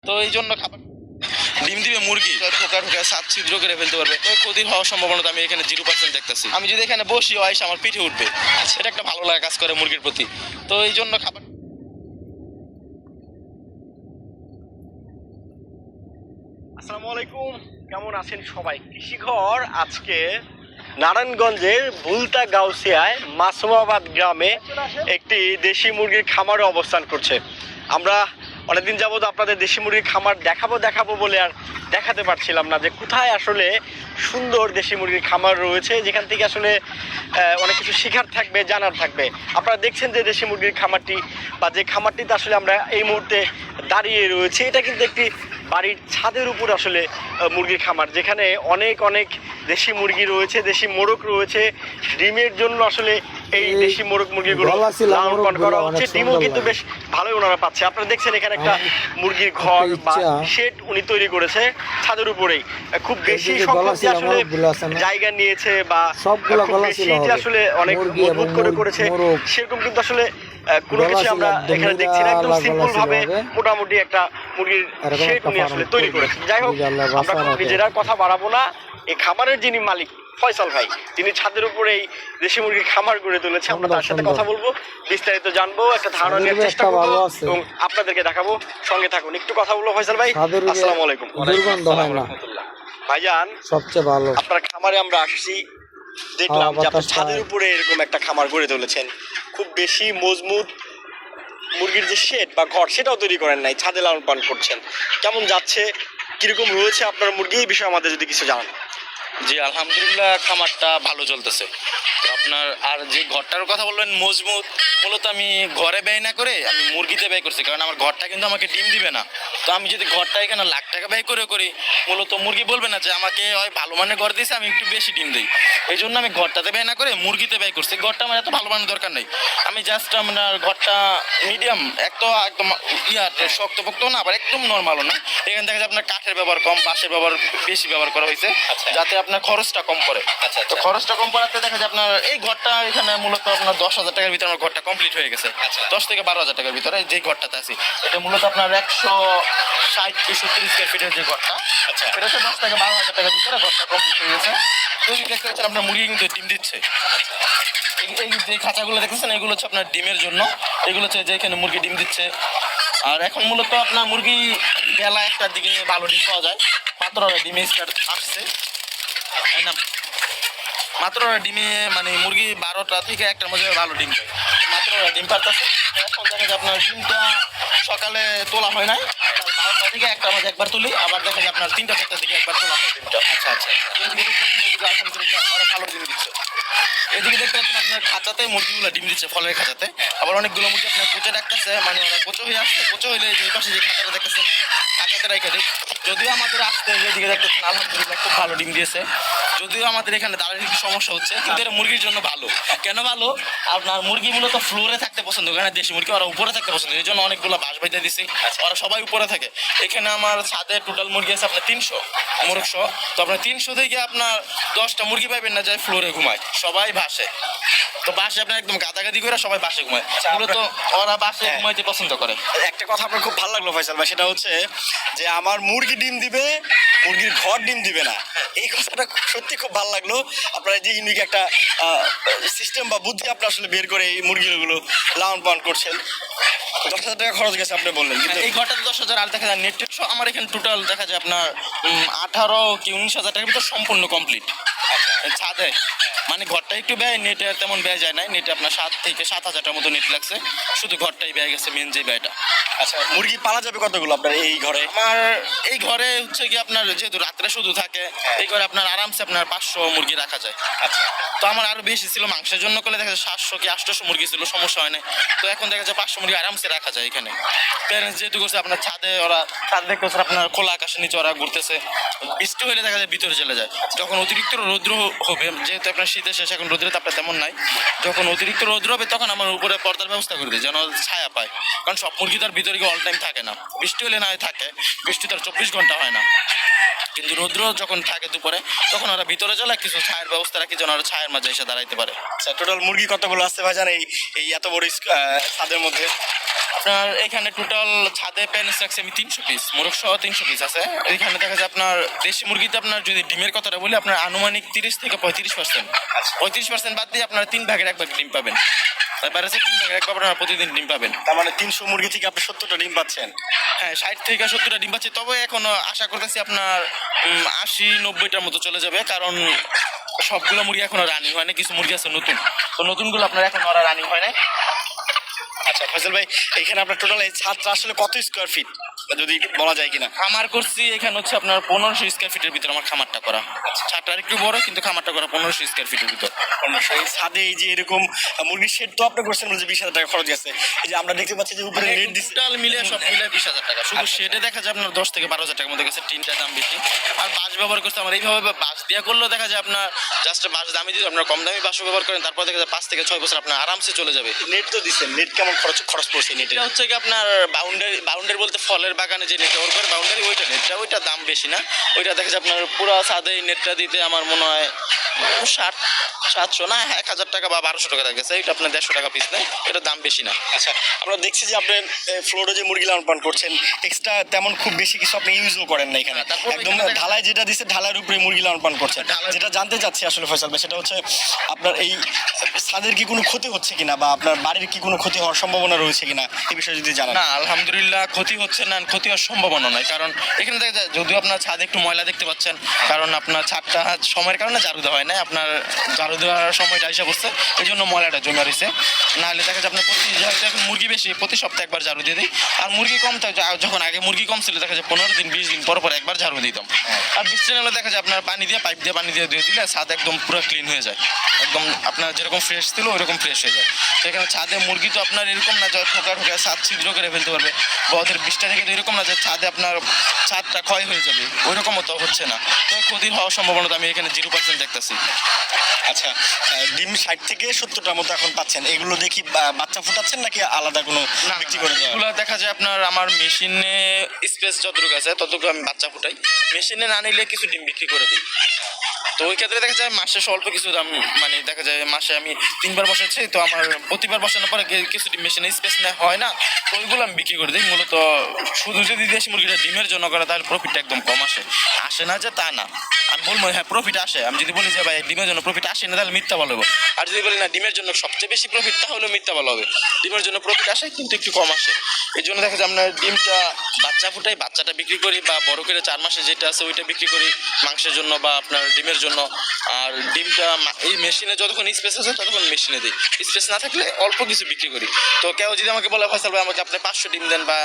তো এই জন্য খাবার ডিম দিবে মুরগি ঠোকা ঠোকা সাত ছিদ্র করে ফেলতে পারবে, ওই ক্ষতির হওয়ার সম্ভাবনা আমি এখানে 0% দেখতেছি। আমি যদি এখানে বসি আইসা আমার পিঠে উঠবে, সেটা একটা ভালো লাগা কাজ করে মুরগির প্রতি। তো এই জন্য খাবার। আসসালামু আলাইকুম, কেমন আছেন সবাই? কৃষিঘর আজকে নারায়ণগঞ্জের বুলতা গাউসিয়ায় মাসুমাবাদ গ্রামে একটি দেশি মুরগির খামারে অবস্থান করছে। আমরা অনেকদিন যাবত আপনাদের দেশি মুরগির খামার দেখাবো বলে আর দেখাতে পারছিলাম না যে কোথায় আসলে সুন্দর দেশি মুরগির খামার রয়েছে, যেখান থেকে আসলে অনেক কিছু শেখার থাকবে, জানার থাকবে। আপনারা দেখছেন যে দেশি মুরগির খামারটি বা যে খামারটিতে আসলে আমরা এই মুহূর্তে দাঁড়িয়ে রয়েছে, এটা কিন্তু একটি বাড়ির ছাদের উপর আসলে মুরগির খামার, যেখানে অনেক দেশি মুরগি রয়েছে, দেশি মোরগ রয়েছে। ডিমের জন্য আসলে এই দেশি মোরগ মুরগিগুলো লালন পালন করা হচ্ছে। ডিমও কিন্তু বেশ ভালোই ওনারা পাচ্ছে। আপনারা দেখছেন এখানে একটা মুরগির ঘর বা শেড উনি তৈরি করেছে ছাদের উপরেই। খুব বেশি সংখ্যক আসলে জায়গা নিয়েছে বা বেশি যে আসলে অনেক মজবুত করে করেছে সেরকম কিন্তু আসলে কোনো কিছু আমরা এখানে দেখছি না। একদম সিম্পল ভাবে মোটামুটি একটা মুরগির শেড উনি আসলে তৈরি করেছেন। যাই হোক, আমরা নিজেরা কথা বাড়াবো না। এই খামারের যিনি মালিক ফয়সাল ভাই, তিনি ছাদের উপরে এই দেশি মুরগির খামার গড়ে তুলেছে। আমরা তার সাথে কথা বলবো, বিস্তারিত জানবো, একটা ধারণা নেওয়ার চেষ্টা করবো এবং আপনাদেরকে দেখাবো। সঙ্গে থাকুন, একটু কথা বলবো। ফয়সাল ভাই, আসসালামু আলাইকুম। ভাইজান, সবচেয়ে ভালো আপনার খামারে আমরা আসছি, দেখলাম যে আপনি ছাদের উপরে এরকম একটা খামার গড়ে তুলেছেন। খুব বেশি মজবুত মুরগির যে শেড বা ঘর, সেটাও তৈরি করেন নাই, ছাদে লালন পালন করছেন। কেমন যাচ্ছে, কিরকম রয়েছে আপনার মুরগি, এই বিষয়ে আমাদের যদি কিছু জানান। জি আলহামদুলিল্লাহ, খামারটা ভালো চলতেছে। আপনার আর যে ঘরটার কথা বললেন মজবুত, মূলত আমি ঘরে ব্যয় না করে আমি মুরগিতে ব্যয় করছি, কারণ আমার ঘরটা কিন্তু আমাকে ডিম দিবে না। তো আমি যদি ঘরটা এখানে লাখ টাকা ব্যয় করে করি, মূলত মুরগি বলবে না যে আমাকে হয় ভালো মানের ঘর দিয়েছে, আমি একটু বেশি ডিম দিই। এই জন্য আমি ঘরটাতে ব্যয় না করে মুরগিতে ব্যয় করছি। ঘরটা আমার এত ভালো মানের দরকার নেই, আমি জাস্ট আপনার ঘরটা মিডিয়াম, একদম শক্তপোক্ত না, আবার একদম নর্মালও না। এখানে দেখা যায় আপনার কাঠের ব্যবহার কম, বাঁশের ব্যবহার বেশি ব্যবহার করা হয়েছে, যাতে আপনার খরচটা কম পড়ে। তো খরচটা কম পড়াতে দেখা যায় আপনার এই ঘরটা এখানে মূলত আপনার 10,000 টাকার ভিতরে আমার ঘরটা কমপ্লিট হয়ে গেছে। 10 থেকে 12,000 টাকার ভিতরে যে ঘরটাতে আছি, এটা মূলত আপনার 160 কি 70 স্কোয়ার ফিটের যে ঘরটা, এটা 10 থেকে 12,000 টাকার ভিতরে ঘরটা কমপ্লিট হয়ে গেছে। তো দেখতে পাচ্ছেন আপনার মুরগি কিন্তু ডিম দিচ্ছে। এই যে খাঁচাগুলো দেখতেছেন, এগুলো হচ্ছে আপনার ডিমের জন্য, এগুলো হচ্ছে যে এখানে মুরগি ডিম দিচ্ছে। আর এখন মূলত আপনার মুরগি বেলা 1টার দিকে ভালো ডিম পাওয়া যায়, মাত্র ডিমে স্টার্ট আসছে, তাই না? মাত্র ডিমে মানে মুরগি 12টা থেকে 1টার মধ্যে ভালো ডিম দেয়, মাত্র ডিম পারতেছে। এখন দেখা যায় আপনার ডিমটা সকালে তোলা হয় নাই, 12টা থেকে 1টার মধ্যে একবার তুলি, আবার দেখা যায় আপনার 3টা 4টার দিকে একবার তোলা হয় ডিমটা। ওরা ভালো ডিম দিচ্ছে। এদিকে দেখতে পাচ্ছেন আপনার খাঁচাতে মুরগিগুলো ডিম দিচ্ছে, ফলের খাঁচাতে। আবার অনেকগুলো মুরগি আপনার কোচে রাখতেছে, মানে ওরা কোচো হয়ে আসছে, কোচো হইলে এই পাশে যে খাঁচাটা দেখতেছেন, খাঁচাতে রেখে দিই। যদিও আমাদের আসতে যেদিকে দেখতেছেন আলহামদুলিল্লাহ খুব ভালো ডিম দিয়েছে। যদিও আমাদের এখানে দাঁড়ানোর একটু সমস্যা হচ্ছে, কিন্তু এটা মুরগির জন্য ভালো। কেন ভালো? আপনার মুরগি মূলত ফ্লোরে থাকতে পছন্দ করে না, দেশি মুরগি ওরা উপরে থাকতে পছন্দ করে, এই জন্য অনেকগুলো বাঁশ বাইতে দিছি, ওরা সবাই উপরে থাকে। এখানে আমার ছাদে টোটাল মুরগি আছে আপনার 300 মোরগ সহ। তো আপনার 300 থেকে আপনার 10টা মুরগি পাইবেন না যায় ফ্লোরে ঘুমায়, সবাই বাসে। তো বাসে আপনার একদম গাদাগাদি করে সবাই বাসে ঘুমায়, মূলত ওরা বাসে ঘুমাইতে পছন্দ করে। একটা কথা আপনার খুব ভালো লাগলো ফয়সাল ভাই, সেটা হচ্ছে যে আমার মুরগি ডিম দিবে, মুরগির ঘর ডিম দিবে না। এই কথাটা সত্যি খুব ভালো লাগলো। আপনারা যে ইউনিক একটা সিস্টেম বা বুদ্ধি আপনি আসলে বের করে এই মুরগিগুলো লালন পালন করছেন। 10,000 টাকা খরচ গেছে আপনি বললেন, কিন্তু এই ঘরটাতে 10,000। আর দেখা যায় নেট আমার এখানে টোটাল দেখা যায় আপনার 18 কি 19,000 টাকার ভিতরে সম্পূর্ণ কমপ্লিট ছাদে। মানে ঘরটা একটু ব্যয়, নেটে তেমন ব্যয় যায় না, নেটে আপনার 7 থেকে 7,000 টাকার মতো নেট লাগছে, শুধু ঘরটাই ব্যয় গেছে মেন যে ব্যয়টা। আচ্ছা, মুরগি পালা যাবে কতগুলো আপনার এই ঘরে? আমার এই ঘরে হচ্ছে কি আপনার যেহেতু রাত্রে শুধু থাকে, এই ঘরে আপনার আরামসে আপনার 500 মুরগি রাখা যায়। আচ্ছা, তো আমার আরো বেশি ছিল, মাংসের জন্য করলে দেখা যায় 700 কি 800 মুরগি ছিল, সমস্যা হয় না। তো এখন দেখা যায় 500 মুরগি আরামসে রাখা যায় এখানে। প্যারেন্টস যেহেতু করছে আপনার ছাদে, ওরা ছাদ দেখতেছে আপনার খোলা আকাশের নিচে ওরা ঘুরতেছে, বৃষ্টি হলে দেখা যায় ভিতরে চলে যায়। যখন অতিরিক্ত রৌদ্র হবে, যেহেতু আপনার শীতের শেষ, এখন রোদ্রের তাপটা তেমন নাই, যখন অতিরিক্ত রৌদ্র হবে তখন আমার উপরে পর্দার ব্যবস্থা করে দিই যেন ছায়া পায়, কারণ সব মুরগি তার ভিতরে অল টাইম থাকে না, বৃষ্টি হলে না থাকে, বৃষ্টি তার 24 ঘন্টা হয় না। কিন্তু রৌদ্র যখন থাকে দুপুরে তখন ওরা ভিতরে চলে, কিছু ছায়ের ব্যবস্থা রাখি যেন ওরা ছায়ের মাঝে এসে দাঁড়াইতে পারে। আচ্ছা, টোটাল মুরগি কতগুলো আছে ভাইজান এই এই এত বড় ছাদের মধ্যে? আপনার এখানে টোটাল ছাদে প্যানেস রাখছি আমি 300 পিস, মোরগ সহ 300 পিস আছে। এখানে দেখা যায় আপনার দেশি মুরগিতে আপনার যদি ডিমের কথাটা বলি আপনার আনুমানিক 30 থেকে 35%। 35% বাদ দিয়ে আপনার 3 ভাগের 1 ভাগ ডিম পাবেন। তারপরে আছে 3 ভাগের 1 ভাগ আপনারা প্রতিদিন ডিম পাবেন। তার মানে 300 মুরগি থেকে আপনি 70টা ডিম পাচ্ছেন? হ্যাঁ, 60 থেকে 70টা ডিম পাচ্ছি, তবে এখনো আশা করতেছি আপনার 80-90টার মতো চলে যাবে, কারণ সবগুলো মুরগি এখনো রানিং হয় না, কিছু মুরগি আছে নতুন, তো নতুনগুলো আপনার এখন ওরা রানিং হয় না। আচ্ছা ফয়সাল ভাই, এখানে আপনার টোটাল এই ছাদটা আসলে কত স্কোয়ার ফিট যদি বলা যায় কিনা? খামার করছি এখানে হচ্ছে আপনার 1500 স্কোয়ার ফিটের ভিতরে আমার খামারটা করা। ছাদটা একটু বড় কিন্তু খামারটা করা 1500 স্কোয়ার ফিটের ভিতর। এই ছাদে এই যে এরকম মুরগির শেড তো আপনি করছেন বলছে 20,000 টাকা খরচ আছে। এই যে আমরা দেখতে পাচ্ছি যে উপরে নেট দিচ্ছে, টোটাল মিলে সব মিলে 20,000 টাকা। শুধু শেডে দেখা যায় আপনার 10 থেকে 12,000 টাকার মধ্যে গেছে, টিনটা দাম বেশি। আর বাঁশ ব্যবহার করছে আমার এইভাবে, বাঁশ দিয়া করলেও দেখা যায় আপনার জাস্ট বাঁশ দামি দিয়ে আপনার কম দামি বাঁশও ব্যবহার করেন, তারপর দেখা যায় 5 থেকে 6 বছর আপনার আরামসে চলে যাবে। নেট তো দিচ্ছেন, নেট কেমন খরচ পড়ছে নেটে? এটা হচ্ছে কি আপনার বাউন্ডারি বলতে ফলের বাগানে যে নেট ব্যবহার করে বাউন্ডারি, ওইটা দাম বেশি না। ওইটা দেখা যায় আপনার পুরো ছাদে নেটটা দিতে আমার মনে হয় 700 না 1,000 টাকা বা 1200 টাকা গেছে। এটা আপনার 150 টাকা পিস নেয়, এটা দাম বেশি না। আচ্ছা, আমরা দেখছি যে আপনি ফ্লোরে যে মুরগি লালন পালন করছেন এক্সট্রা তেমন খুব বেশি কিছু আপনি ইউজও করেন না এখানে, তারপর একদম এখানে দেখা- ঢালাই যেটা দিচ্ছে ঢালাইয়ের উপরে মুরগি লালন পালন করছেন। যেটা জানতে চাচ্ছি আসলে ফয়সাল ভাই, সেটা হচ্ছে আপনার এই ছাদের কি কোনো ক্ষতি হচ্ছে কিনা বা আপনার বাড়ির কি কোনো ক্ষতি হওয়ার সম্ভাবনা রয়েছে কিনা, এই বিষয়ে যদি জানান। না, আলহামদুলিল্লাহ ক্ষতি হচ্ছে না, ক্ষতি হওয়ার সম্ভাবনা নয়, কারণ এখানে দেখা যায় যদিও আপনার ছাদে একটু ময়লা দেখতে পাচ্ছেন, কারণ আপনার ছাদটা সময়ের কারণে ঝাড়ু দেওয়া হয় না, আপনার ঝাড়ু দেওয়ার সময়টা এসে বসছে, এই জন্য ময়লাটা জমে রয়েছে। নাহলে দেখা যায় আপনার যেহেতু এখন মুরগি বেশি, প্রতি সপ্তাহে একবার ঝাড়ু দিয়ে দিই। আর মুরগি কম থাকে, যখন আগে মুরগি কম ছিল দেখা যায় 15 দিন 20 দিন পর পর একবার ঝাড়ু দিতাম। আর বৃষ্টি হলে দেখা যায় আপনার পানি দিয়ে পানি দিয়ে ধুয়ে দিলে ছাদ একদম পুরো ক্লিন হয়ে যায়, একদম আপনার যেরকম ফ্রেশ ছিল ওইরকম ফ্রেশ হয়ে যায়। তো এখানে ছাদে মুরগি তো আপনার এরকম না যে ঠোকা ছাদ ছিদ্র করে ফেলতে পারবে, বা ওদের বৃষ্টি থেকে তো এরকম না যে ছাদে আপনার ছাদটা ক্ষয় হয়ে যাবে, ওইরকমও তো হচ্ছে না। তো ক্ষতি হওয়ার সম্ভাবনা তো আমি এখানে 0% দেখতেছি। আচ্ছা, ডিম 60 থেকে 70টার মতো এখন পাচ্ছেন, এগুলো দেখি বাচ্চা ফুটাচ্ছেন নাকি আলাদা কোনো বিক্রি করে দেওয়া? এগুলো দেখা যায় আপনার আমার মেশিনে স্পেস যতটুকু আছে ততটুকু আমি বাচ্চা ফুটাই, মেশিনে না নিলে কিছু ডিম বিক্রি করে দিই। তো ওই ক্ষেত্রে দেখা যায় মাসে স্বল্প কিছু দাম, মানে দেখা যায় মাসে আমি 3বার বসাচ্ছি, তো আমার প্রতিবার বসানোর পরে কিছু মেশিনে স্পেস না হয় না, তো ওইগুলো আমি বিক্রি করে দিই। মূলত শুধু যদি দেশি মুরগিটা ডিমের জন্য করে তাহলে প্রফিটটা একদম কম আসে না যে তা না, আমি বলবো হ্যাঁ প্রফিট আসে। আমি যদি বলি যে ভাই ডিমের জন্য প্রফিট আসে না তাহলে মিথ্যা বলবো, আর যদি বলি না ডিমের জন্য সবচেয়ে বেশি প্রফিট তাহলে মিথ্যা বলা হবে। ডিমের জন্য প্রফিট আসে কিন্তু একটু কম আসে, এই জন্য দেখা যায় আপনার ডিমটা বাচ্চা ফুটাই, বাচ্চাটা বিক্রি করি, বা বড় করে 4 মাসে যেটা আছে ওইটা বিক্রি করি মাংসের জন্য বা আপনার ডিমের জন্য। আর ডিমটা এই মেশিনে যতক্ষণ স্পেস আছে ততক্ষণ মেশিনে দিই, স্পেস না থাকলে অল্প কিছু বিক্রি করি। তো কেউ যদি আমাকে বলে ফয়সাল ভাই আমাকে আপনি 500 ডিম দেন বা